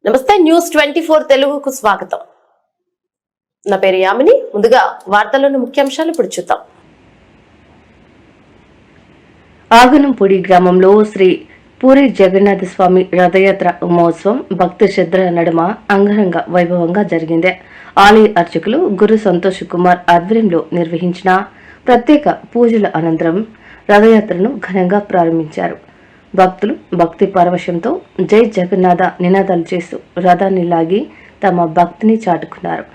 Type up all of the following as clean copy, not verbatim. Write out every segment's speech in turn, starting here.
నమస్తే న్యూస్ 24 తెలుగుకు స్వాగతం. నా పేరు యామిని. ముందుగా వార్తల్లోని ముఖ్యాంశాలు ఇప్పుడు చూద్దాం. ఆగనంపూడి గ్రామంలో శ్రీ పూరి జగన్నాథ స్వామి రథయాత్ర మహోత్సవం భక్తి శ్రద్ధల నడుమ అంగరంగ వైభవంగా జరిగింది. ఆలయ అర్చకులు గురు సంతోష్ కుమార్ ఆధ్వర్యంలో నిర్వహించిన ప్రత్యేక పూజల అనంతరం రథయాత్రను ఘనంగా ప్రారంభించారు. భక్తులు భక్తి పారవశ్యంతో జై జగన్నాథ నినాదాలు చేస్తూ రథాన్ని లాగి తమ భక్తిని చాటుకున్నారు.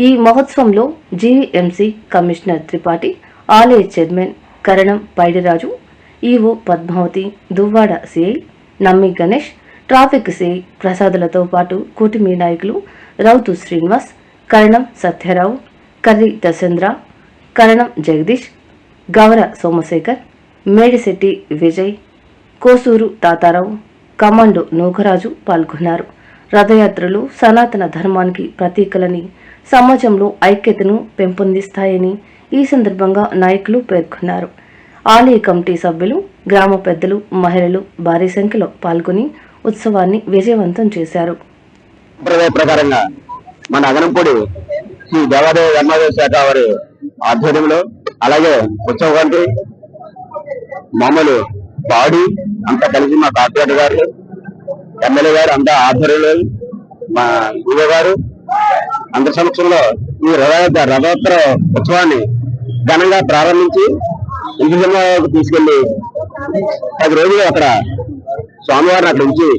ఈ మహోత్సవంలో జీవీఎంసీ కమిషనర్ త్రిపాఠి, ఆలయ చైర్మన్ కరణం పైడిరాజు, ఈవో పద్మావతి, దువ్వాడ సిఐ నమ్మి గణేష్, ట్రాఫిక్ సిఐ ప్రసాదులతో పాటు కూటమి నాయకులు రౌతు శ్రీనివాస్, కరణం సత్యారావు, కర్రి దశేంద్ర, కరణం జగదీష్, గవర సోమశేఖర్, మేడిశెట్టి విజయ్, కోసూరు తాతారావు, కమాండో నూకరాజు పాల్గొన్నారు. రథయాత్రలు సనాతన ధర్మానికి ప్రతీకలని, సమాజంలో ఐక్యతను పెంపొందిస్తాయని ఈ సందర్భంగా నాయకులు పేర్కొన్నారు. ఆలయ కమిటీ సభ్యులు, గ్రామ పెద్దలు, మహిళలు భారీ సంఖ్యలో పాల్గొని ఉత్సవాన్ని విజయవంతం చేశారు. ప్రకారంగా మన అగనంపూడి శ్రీ దేవాదాయ ధర్మాదాయ శాఖ వారి ఆధ్వర్యంలో, అలాగే ఉత్సవ కమిటీ మామూలు బాడీ అంతా కలిసి మా కార్పొరేటర్ గారు, ఎమ్మెల్యే గారు అంతా ఆధ్వర్యంలో, మా యువ గారు అందరి సమక్షంలో ఈ రథోత్తర ఉత్సవాన్ని ఘనంగా ప్రారంభించి ఇంటి జిల్లాకు తీసుకెళ్లి 10 రోజులు అక్కడ స్వామివారిని అక్కడ ఉంచి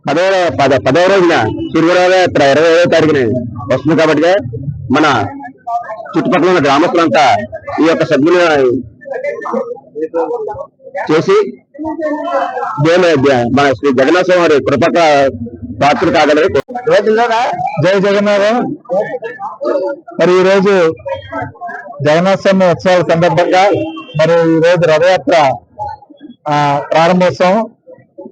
10వ రోజున తిరుమలయాత్ర 25వ తారీఖున వస్తుంది. కాబట్టి మన చుట్టుపక్కల ఉన్న గ్రామస్తులంతా ఈ యొక్క సద్గుణ చేసి మన శ్రీ జగన్నాథ స్వామి వారి కృపక పాత్ర కాగలరు. జై జగన్నాథ. మరి ఈ రోజు జగన్నాథ స్వామి ఉత్సవాల సందర్భంగా మరి ఈ రోజు రథయాత్ర ప్రారంభోత్సవం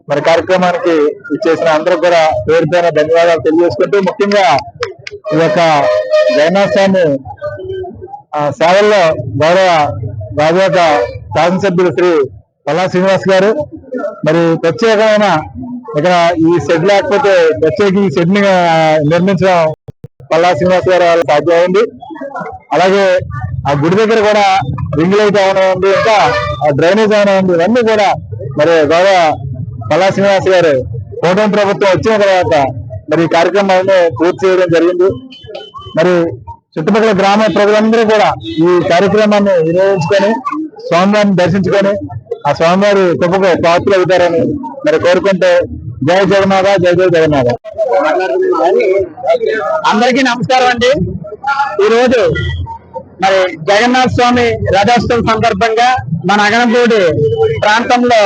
మరి కార్యక్రమానికి ఇచ్చేసిన అందరూ కూడా పేరు పైన ధన్యవాదాలు తెలియజేసుకుంటూ, ముఖ్యంగా ఈ యొక్క జగన్నాథ స్వామి సేవల్లో గౌరవ రాజాక శాసనసభ్యులు శ్రీ పల్లా శ్రీనివాస్ గారు మరి ప్రత్యేకమైన ఇక్కడ ఈ షెడ్ లేకపోతే ప్రత్యేక ఈ షెడ్ ని నిర్మించడం పల్లా శ్రీనివాస్ గారు వాళ్ళకి సాధ్యమైంది. అలాగే ఆ గుడి దగ్గర కూడా రింగ్ లైట్ ఏమైనా ఉంది, ఇంకా ఆ డ్రైనేజ్ ఏమైనా ఉంది, ఇవన్నీ కూడా మరి గౌరవ పల్లా శ్రీనివాస్ గారు కూటమి ప్రభుత్వం వచ్చిన తర్వాత మరి ఈ కార్యక్రమాన్ని పూర్తి చేయడం జరిగింది. మరి చుట్టుపక్కల గ్రామ ప్రజలందరూ కూడా ఈ కార్యక్రమాన్ని వినియోగించుకొని స్వామివారిని దర్శించుకొని ఆ స్వామివారి కృపకు పాత్రలు అవుతారని మరి కోరుకుంటే జై జగన్నాథ, జై జై జగన్నాథ. అందరికీ నమస్కారం అండి. ఈరోజు మరి జగన్నాథ స్వామి రథోత్సవం సందర్భంగా మన అగనంపూడి ప్రాంతంలో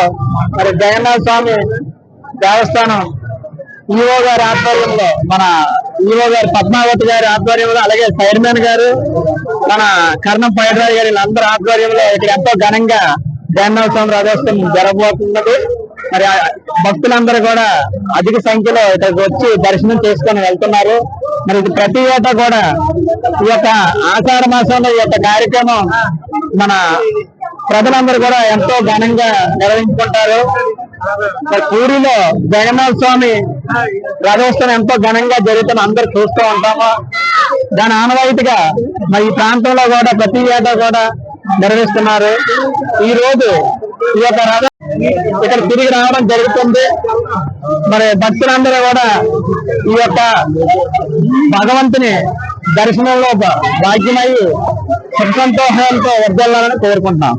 మరి జగన్నాథ స్వామి దేవస్థానం ఈవో గారి ఆధ్వర్యంలో, మన ఈవో గారు పద్మావతి గారి ఆధ్వర్యంలో, అలాగే చైర్మన్ గారు మన కర్ణం పైడరాజు గారి అందరి ఆధ్వర్యంలో ఇక్కడ ఎంతో ఘనంగా జగన్నాథ స్వామి రథోత్సవం జరగబోతున్నది. మరి భక్తులందరూ కూడా అధిక సంఖ్యలో ఇక్కడికి వచ్చి దర్శనం చేసుకొని వెళ్తున్నారు. మరి ఇది ప్రతి ఏటా కూడా ఈ యొక్క ఆషాఢ మాసంలో ఈ యొక్క కార్యక్రమం మన ప్రజలందరూ కూడా ఎంతో ఘనంగా నిర్వహించుకుంటారు. మరి పూరిలో జగన్నాథ స్వామి రథోత్సవం ఎంతో ఘనంగా జరుగుతున్న అందరూ చూస్తూ ఉంటాము. దాని ఆనవాయితీగా మరి ఈ ప్రాంతంలో కూడా ప్రతి ఏటా కూడా నిర్వహిస్తున్నారు. ఈ రోజు ఈ యొక్క రథం ఇక్కడ తిరిగి రావడం జరుగుతుంది. మరి భక్తులందరూ కూడా ఈ యొక్క భగవంతుని దర్శనంలో భాగ్యమై సుఖ సంతోషాలతో వర్ధిల్లాలని కోరుకుంటున్నాం.